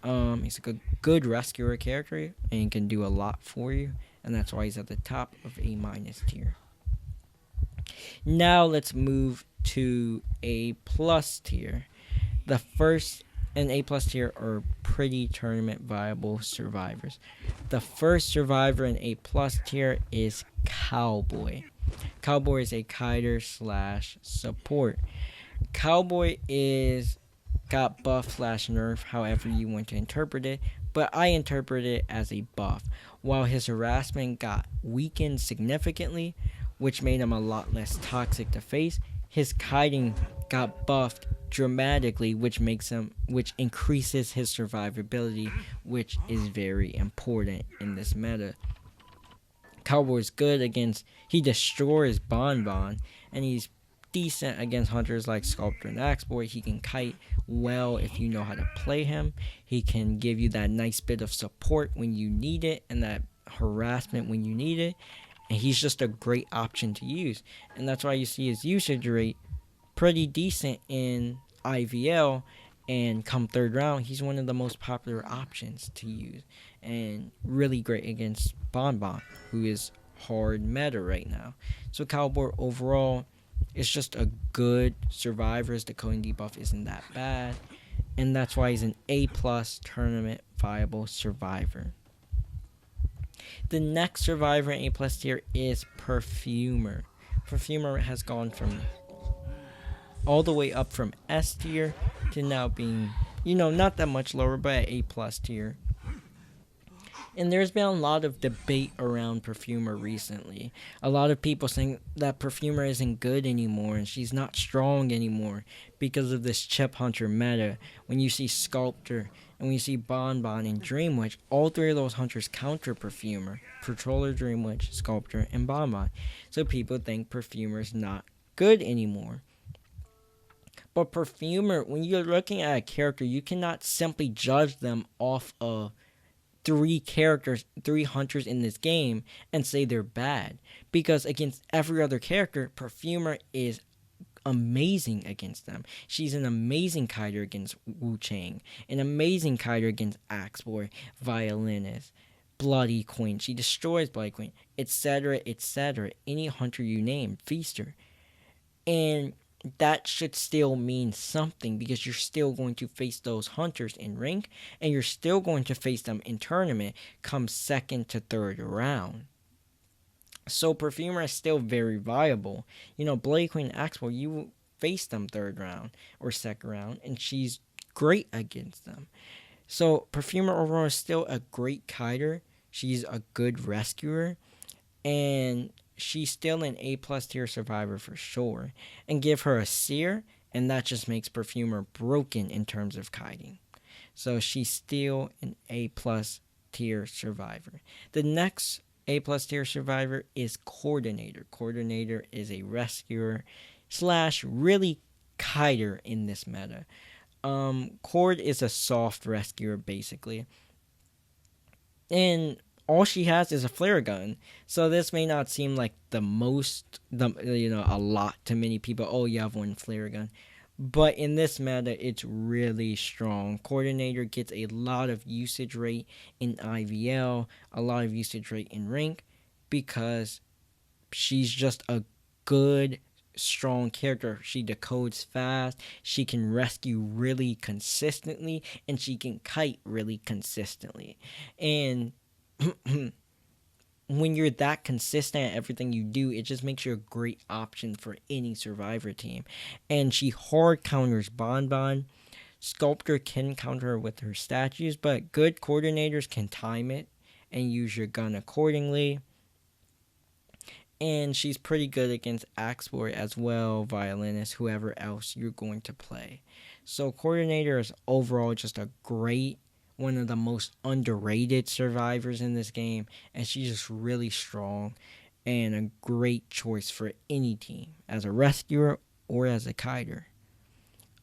He's a good rescuer character and can do a lot for you, and that's why he's at the top of A- tier. Now let's move to A+ tier. The first and A+ tier are pretty tournament viable survivors. The first survivor in A+ tier is Cowboy. Cowboy is a kiter / support. Cowboy is got buff / nerf, however you want to interpret it, but I interpret it as a buff. While his harassment got weakened significantly, which made him a lot less toxic to face, his kiting got buffed dramatically, which increases his survivability, which is very important in this meta. Cowboy's good against, he destroys Bonbon, and he's decent against hunters like Sculptor and Axeboy. He can kite well if you know how to play him. He can give you that nice bit of support when you need it, and that harassment when you need it. And he's just a great option to use. And that's why you see his usage rate pretty decent in IVL. And come third round, he's one of the most popular options to use. And really great against Bonbon, who is hard meta right now. So Cowboy overall is just a good survivor. His decoding debuff isn't that bad. And that's why he's an A+ tournament viable survivor. The next survivor in A+ tier is Perfumer. Perfumer has gone from all the way up from S tier to now being, not that much lower, but at A+ tier. And there's been a lot of debate around Perfumer recently. A lot of people saying that Perfumer isn't good anymore and she's not strong anymore because of this chip hunter meta. When you see Sculptor and when you see Bonbon and Dreamwitch, all three of those hunters counter Perfumer. Patroller, Dreamwitch, Sculptor, and Bonbon. So people think Perfumer's not good anymore. But Perfumer, when you're looking at a character, you cannot simply judge them off of three hunters in this game and say they're bad, because against every other character, Perfumer is amazing against them. She's an amazing kiter against Wu Chang, an amazing kiter against Axeboy, Violinist, Bloody Queen. She destroys Bloody Queen, etc., etc. Any hunter you name, Feaster. And that should still mean something, because you're still going to face those hunters in rank, and you're still going to face them in tournament come second to third round. So Perfumer is still very viable. Bloody Queen Axeboy, you face them third round or second round, and she's great against them. So Perfumer overall is still a great kiter. She's a good rescuer, and she's still an A+ tier survivor for sure. And give her a Seer, and that just makes Perfumer broken in terms of kiting. So she's still an A+ tier survivor. The next A+ tier survivor is Coordinator. Coordinator is a rescuer / really kiter in this meta. Cord is a soft rescuer basically. And all she has is a flare gun. So this may not seem like a lot to many people. Oh, you have one flare gun. But in this meta, it's really strong. Coordinator gets a lot of usage rate in IVL, a lot of usage rate in rank, because she's just a good, strong character. She decodes fast, she can rescue really consistently, and she can kite really consistently. And when you're that consistent at everything you do, it just makes you a great option for any survivor team. And she hard counters Bonbon. Sculptor can counter her with her statues, but good coordinators can time it and use your gun accordingly. And she's pretty good against Axeboy as well, Violinist, whoever else you're going to play. So Coordinator is overall just one of the most underrated survivors in this game, and she's just really strong and a great choice for any team as a rescuer or as a kiter.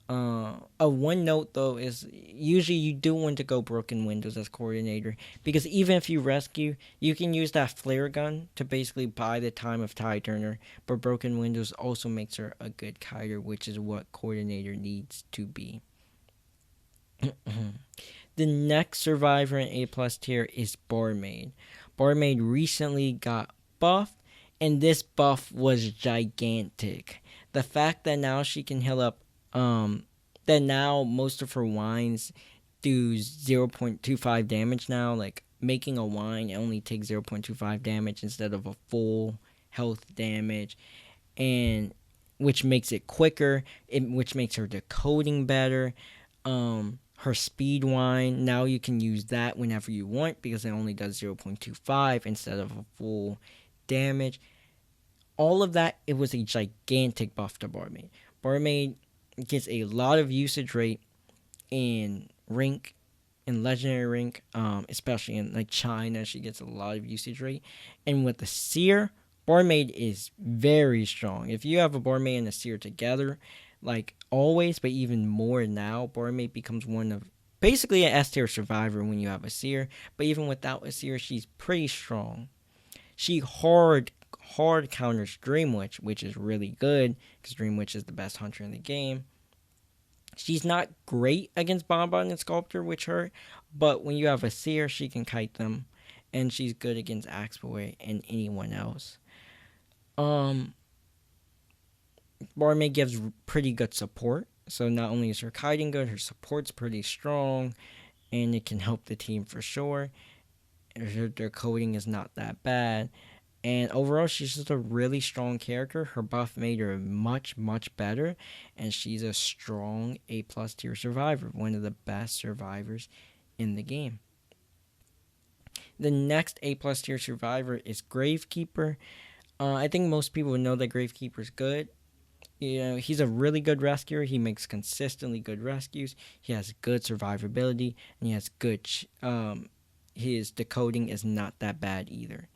One note though is usually you do want to go broken windows as coordinator, because even if you rescue, you can use that flare gun to basically buy the time of tide turner. But broken windows also makes her a good kiter, which is what coordinator needs to be. The next survivor in A plus tier is Barmaid. Barmaid recently got buffed, and this buff was gigantic. The fact that now she can heal up, that now most of her wines do 0.25 damage now. Like, making a wine, it only takes 0.25 damage instead of a full health damage, and which makes it quicker, which makes her decoding better. Her speed wine, now you can use that whenever you want because it only does 0.25 instead of a full damage. All of that, it was a gigantic buff to Barmaid. Barmaid gets a lot of usage rate in rank, in legendary rank, especially in like China. She gets a lot of usage rate. And with the Seer, Barmaid is very strong. If you have a Barmaid and a Seer together, like always, but even more now, Barmaid becomes one of basically an S tier survivor when you have a Seer. But even without a Seer, she's pretty strong. She hard counters Dreamwitch, which is really good because Dreamwitch is the best hunter in the game. She's not great against Bonbon and Sculptor, which hurt, but when you have a Seer, she can kite them, and she's good against Axeboy and anyone else. Barmaid gives pretty good support, so not only is her kiting good, her support's pretty strong, and it can help the team for sure. Their coding is not that bad. And overall, she's just a really strong character. Her buff made her much, much better. And she's a strong A+ tier survivor. One of the best survivors in the game. The next A+ tier survivor is Gravekeeper. I think most people know that Gravekeeper's good. You know, he's a really good rescuer. He makes consistently good rescues. He has good survivability. And he has good... his decoding is not that bad either.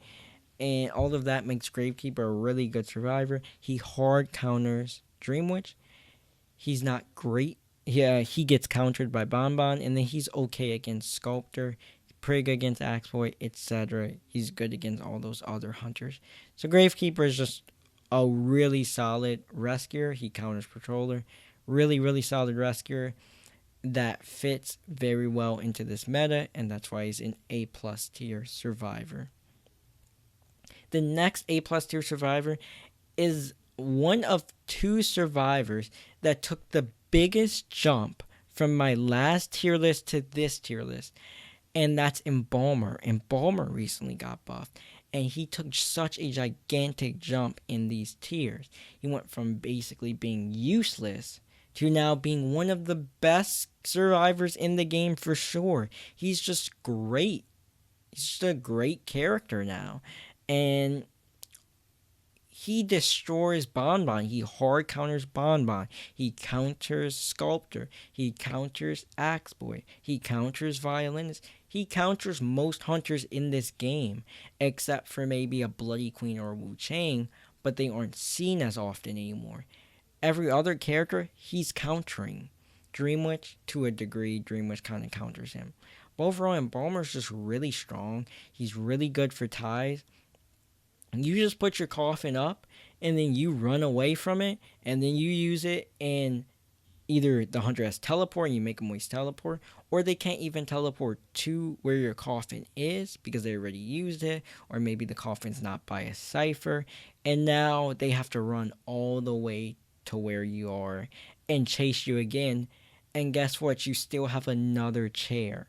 And all of that makes Gravekeeper a really good survivor. He hard counters Dreamwitch. He's not great. Yeah, he gets countered by Bonbon, and then he's okay against Sculptor, pretty good against Axeboy, etc. He's good against all those other hunters. So Gravekeeper is just a really solid rescuer. He counters Patroller. Really, really solid rescuer that fits very well into this meta, and that's why he's an A+ tier survivor. The next A+ tier survivor is one of two survivors that took the biggest jump from my last tier list to this tier list, and that's Embalmer. Embalmer recently got buffed, and he took such a gigantic jump in these tiers. He went from basically being useless to now being one of the best survivors in the game for sure. He's just great. He's just a great character now. And he destroys Bonbon. He hard counters Bonbon. He counters Sculptor. He counters Axeboy. He counters Violinist. He counters most hunters in this game, except for maybe a Bloody Queen or a Wu Chang, but they aren't seen as often anymore. Every other character, he's countering. Dreamwitch, to a degree, Dreamwitch kind of counters him. But overall, Embalmer's just really strong. He's really good for ties. You just put your coffin up, and then you run away from it, and then you use it, and either the hunter has teleport, and you make them waste teleport, or they can't even teleport to where your coffin is, because they already used it, or maybe the coffin's not by a cipher, and now they have to run all the way to where you are, and chase you again, and guess what? You still have another chair.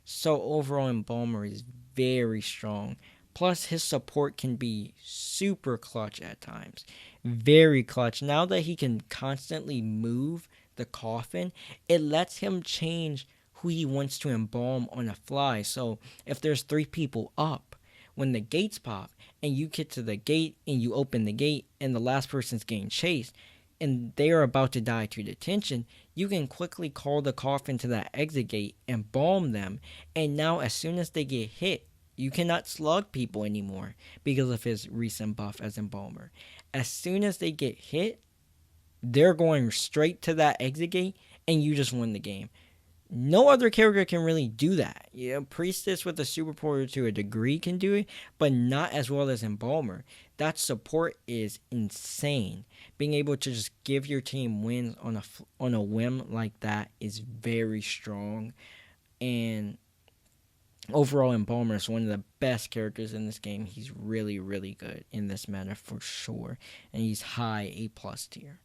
So overall, Embalmer is very strong. Plus, his support can be super clutch at times. Very clutch. Now that he can constantly move the coffin, it lets him change who he wants to embalm on a fly. So, if there's 3 people up, when the gates pop, and you get to the gate, and you open the gate, and the last person's getting chased, and they are about to die to detention, you can quickly call the coffin to that exit gate, embalm them, and now as soon as they get hit, you cannot slug people anymore because of his recent buff as Embalmer. As soon as they get hit, they're going straight to that exit gate, and you just win the game. No other character can really do that. Priestess with a super porter to a degree can do it, but not as well as Embalmer. That support is insane. Being able to just give your team wins on a whim like that is very strong. And overall, Embalmer is one of the best characters in this game. He's really, really good in this meta for sure. And he's high A+ tier.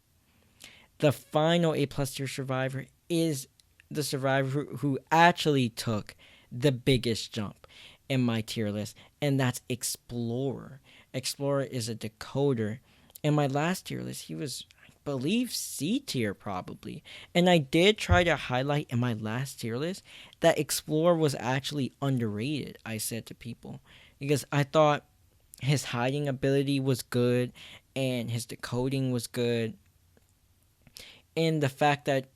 The final A+ tier survivor is the survivor who actually took the biggest jump in my tier list, and that's Explorer. Explorer is a decoder. In my last tier list, he was, I believe, C tier probably. And I did try to highlight in my last tier list that Explorer was actually underrated, I said to people, because I thought his hiding ability was good and his decoding was good. And the fact that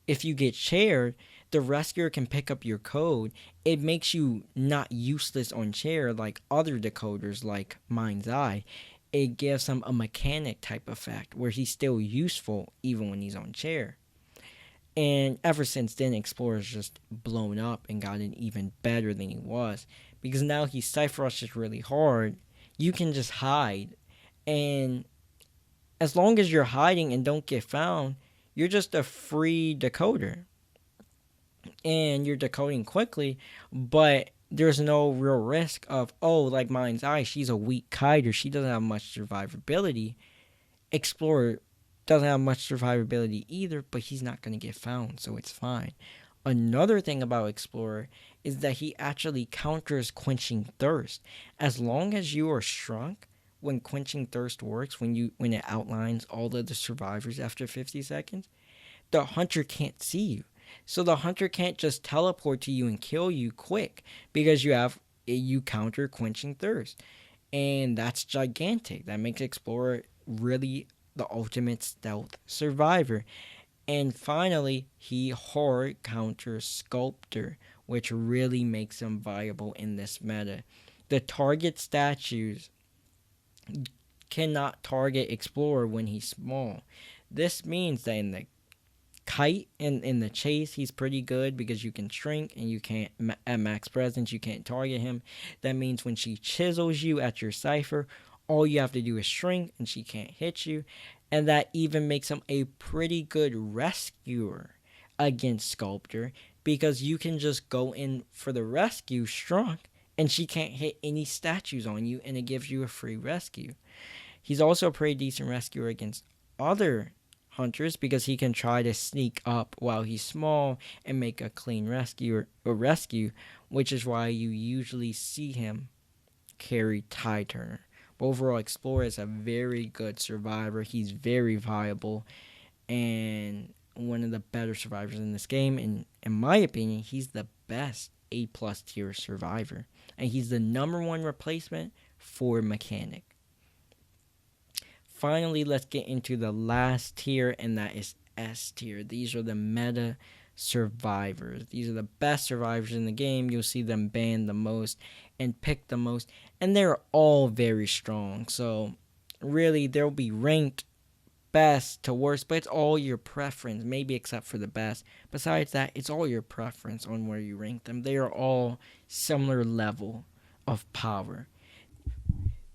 if you get shared, the rescuer can pick up your code. It makes you not useless on share like other decoders like Mind's Eye. It gives him a mechanic type effect where he's still useful even when he's on share. And ever since then, Explorer's just blown up and gotten even better than he was. Because now he Cypher Rushes really hard. You can just hide. And as long as you're hiding and don't get found, you're just a free decoder. And you're decoding quickly, but there's no real risk of, like Mind's Eye, she's a weak hider. She doesn't have much survivability. Explorer doesn't have much survivability either, but he's not going to get found, so it's fine. Another thing about Explorer is that he actually counters Quenching Thirst. As long as you are shrunk, when Quenching Thirst works, when it outlines all of the survivors after 50 seconds, the hunter can't see you. So the hunter can't just teleport to you and kill you quick because you counter Quenching Thirst. And that's gigantic. That makes Explorer really the ultimate stealth survivor. And finally, he hard counters Sculptor, which really makes him viable in this meta. The target statues cannot target Explorer when he's small. This means that in the kite and in the chase, he's pretty good because you can shrink and you can't, at max presence, you can't target him. That means when she chisels you at your cipher, all you have to do is shrink and she can't hit you. And that even makes him a pretty good rescuer against Sculptor because you can just go in for the rescue shrunk and she can't hit any statues on you and it gives you a free rescue. He's also a pretty decent rescuer against other hunters because he can try to sneak up while he's small and make a clean rescue, which is why you usually see him carry Tie Turner. But overall, Explorer is a very good survivor. He's very viable and one of the better survivors in this game. And in my opinion, he's the best A+ tier survivor. And he's the number one replacement for Mechanic. Finally, let's get into the last tier, and that is S tier. These are the meta survivors. These are the best survivors in the game. You'll see them banned the most and picked the most, and they're all very strong. So really, they'll be ranked best to worst, but it's all your preference, maybe except for the best. Besides that, it's all your preference on where you rank them. They are all similar level of power.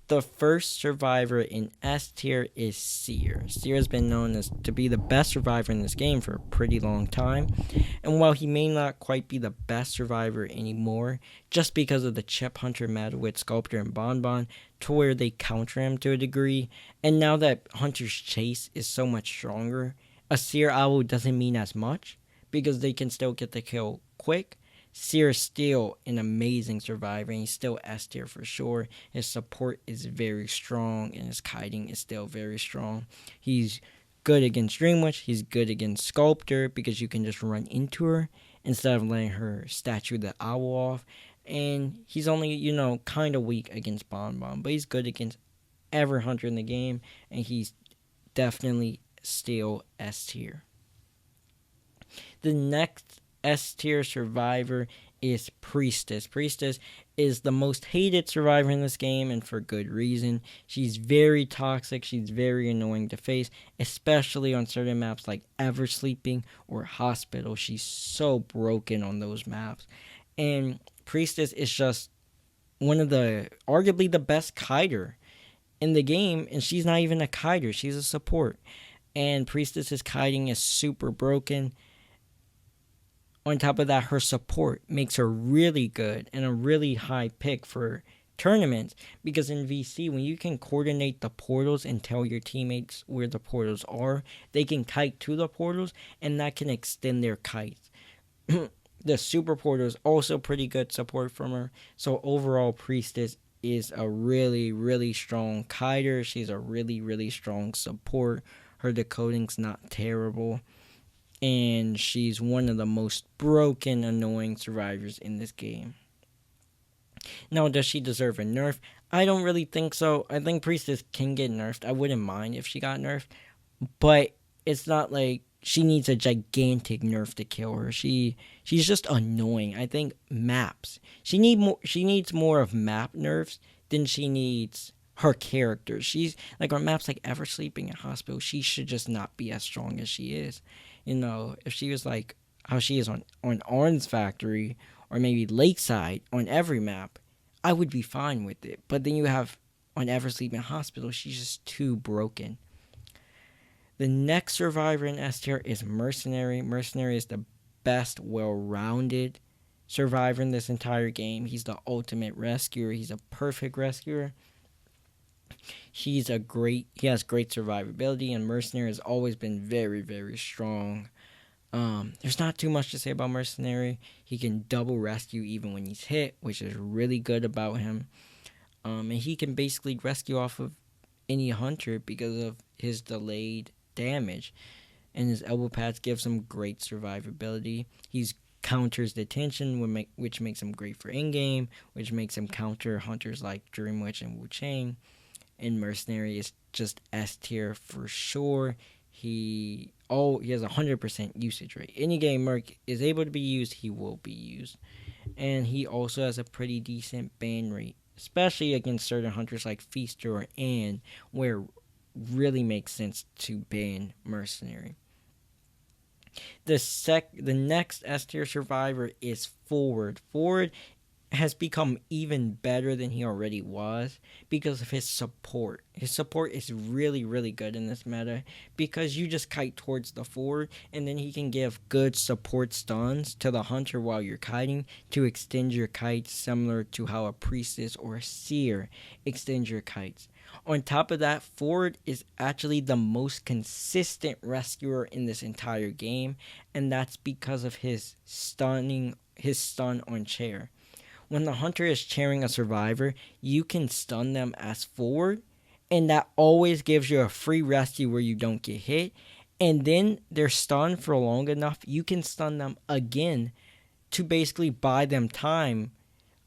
The first survivor in S tier is Seer. Seer has been known to be the best survivor in this game for a pretty long time. And while he may not quite be the best survivor anymore, just because of the chip hunter meta with Sculptor and Bonbon, to where they counter him to a degree, and now that Hunter's Chase is so much stronger, a Seer Owl doesn't mean as much, because they can still get the kill quick. Seer is still an amazing survivor, and he's still S tier for sure. His support is very strong, and his kiting is still very strong. He's good against Dreamwitch. He's good against Sculptor, because you can just run into her instead of letting her statue the owl off. And he's only, kind of weak against Bonbon, but he's good against every hunter in the game, and he's definitely still S tier. The next S tier survivor is Priestess. Priestess is the most hated survivor in this game, and for good reason. She's very toxic, she's very annoying to face, especially on certain maps like Eversleeping or Hospital. She's so broken on those maps. And Priestess is just one of the, arguably the best kiter in the game, and she's not even a kiter, she's a support. And Priestess's kiting is super broken. On top of that, her support makes her really good and a really high pick for tournaments, because in VC, when you can coordinate the portals and tell your teammates where the portals are, they can kite to the portals, and that can extend their kites. The super portal is also pretty good support from her. So overall, Priestess is a really, really strong kiter. She's a really, really strong support. Her decoding's not terrible. And she's one of the most broken, annoying survivors in this game. Now, does she deserve a nerf? I don't really think so. I think Priestess can get nerfed. I wouldn't mind if she got nerfed. But it's not like she needs a gigantic nerf to kill her. She's just annoying. I think maps. She needs more of map nerfs than she needs her character. She's like on maps like Eversleeping and Hospital, she should just not be as strong as she is. You know, if she was like how she is on Orange Factory or maybe Lakeside on every map, I would be fine with it. But then you have on Eversleeping Hospital, she's just too broken. The next survivor in S tier is Mercenary. Mercenary is the best, well-rounded survivor in this entire game. He's the ultimate rescuer. He's a perfect rescuer. He has great survivability, and Mercenary has always been very, very strong. There's not too much to say about Mercenary. He can double rescue even when he's hit, which is really good about him. And he can basically rescue off of any hunter because of his delayed damage. And his elbow pads gives him great survivability. He's counters detention, which makes him great for in-game, which makes him counter hunters like Dream Witch and Wu Chang. And Mercenary is just S tier for sure. He has 100% usage rate. Any game Merc is able to be used, he will be used. And he also has a pretty decent ban rate, especially against certain hunters like Feaster or Ann, where it really makes sense to ban Mercenary. The next S tier survivor is Forward. Forward has become even better than he already was because of his support. His support is really, really good in this meta because you just kite towards the forward and then he can give good support stuns to the hunter while you're kiting to extend your kites, similar to how a Priestess or a Seer extend your kites. On top of that, Forward is actually the most consistent rescuer in this entire game, and that's because of his stun on chair. When the hunter is chairing a survivor, you can stun them as Forward, and that always gives you a free rescue where you don't get hit. And then they're stunned for long enough, you can stun them again to basically buy them time,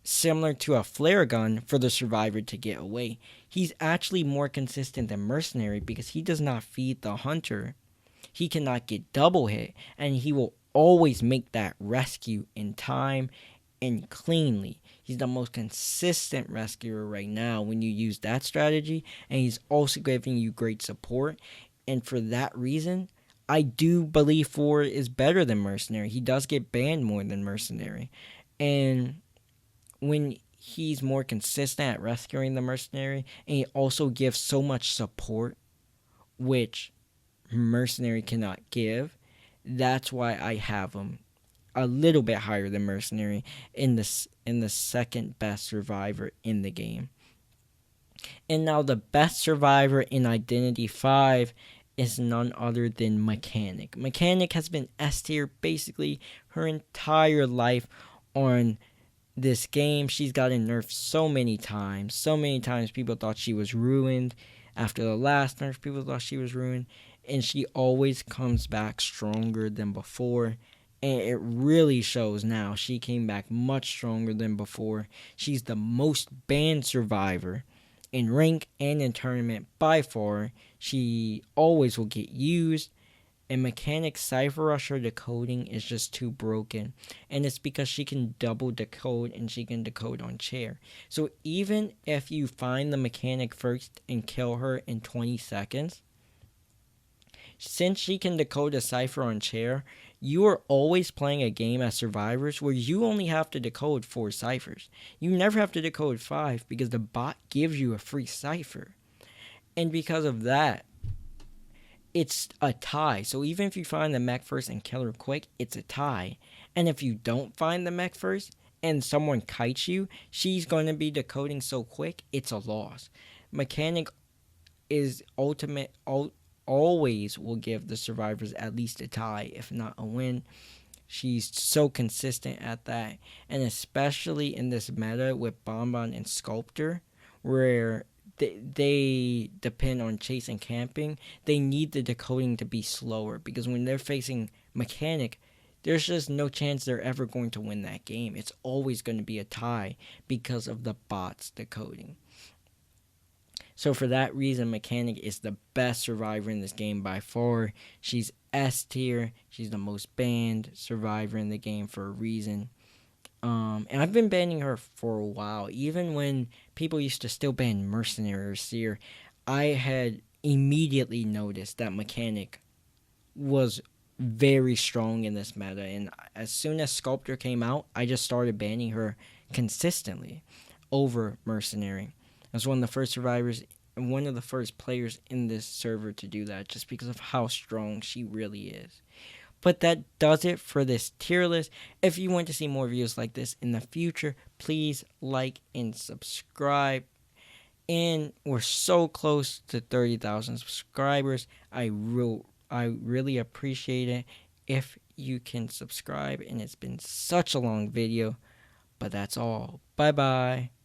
similar to a flare gun for the survivor to get away. He's actually more consistent than Mercenary because he does not feed the hunter. He cannot get double hit, and he will always make that rescue in time and cleanly. He's the most consistent rescuer right now when you use that strategy, and he's also giving you great support. And for that reason, I do believe Forward is better than Mercenary. He does get banned more than Mercenary, and when he's more consistent at rescuing the Mercenary, and he also gives so much support, which Mercenary cannot give, that's why I have him a little bit higher than Mercenary in the second best survivor in the game. And now the best survivor in Identity 5 is none other than Mechanic. Mechanic has been S tier basically her entire life on this game. She's gotten nerfed so many times. So many times people thought she was ruined. After the last nerf, people thought she was ruined. And she always comes back stronger than before. And it really shows now. She came back much stronger than before. She's the most banned survivor in rank and in tournament by far. She always will get used. And Mechanic Cypher Rusher decoding is just too broken. And it's because she can double decode and she can decode on chair. So even if you find the Mechanic first and kill her in 20 seconds, since she can decode a cipher on chair, you are always playing a game as survivors where you only have to decode 4 ciphers. You never have to decode 5 because the bot gives you a free cipher. And because of that, it's a tie. So even if you find the mech first and kill her quick, it's a tie. And if you don't find the mech first and someone kites you, she's going to be decoding so quick, it's a loss. Mechanic is always will give the survivors at least a tie, if not a win. She's so consistent at that. And especially in this meta with Bonbon and Sculptor, where they depend on chase and camping, they need the decoding to be slower, because when they're facing Mechanic, there's just no chance they're ever going to win that game. It's always going to be a tie because of the bots decoding. So for that reason, Mechanic is the best survivor in this game by far. She's S tier. She's the most banned survivor in the game for a reason. And I've been banning her for a while. Even when people used to still ban Mercenary or Seer, I had immediately noticed that Mechanic was very strong in this meta. And as soon as Sculptor came out, I just started banning her consistently over Mercenary. I was one of the first survivors and one of the first players in this server to do that, just because of how strong she really is. But that does it for this tier list. If you want to see more videos like this in the future, please like and subscribe. And we're so close to 30,000 subscribers. I really appreciate it if you can subscribe. And it's been such a long video, but that's all. Bye bye.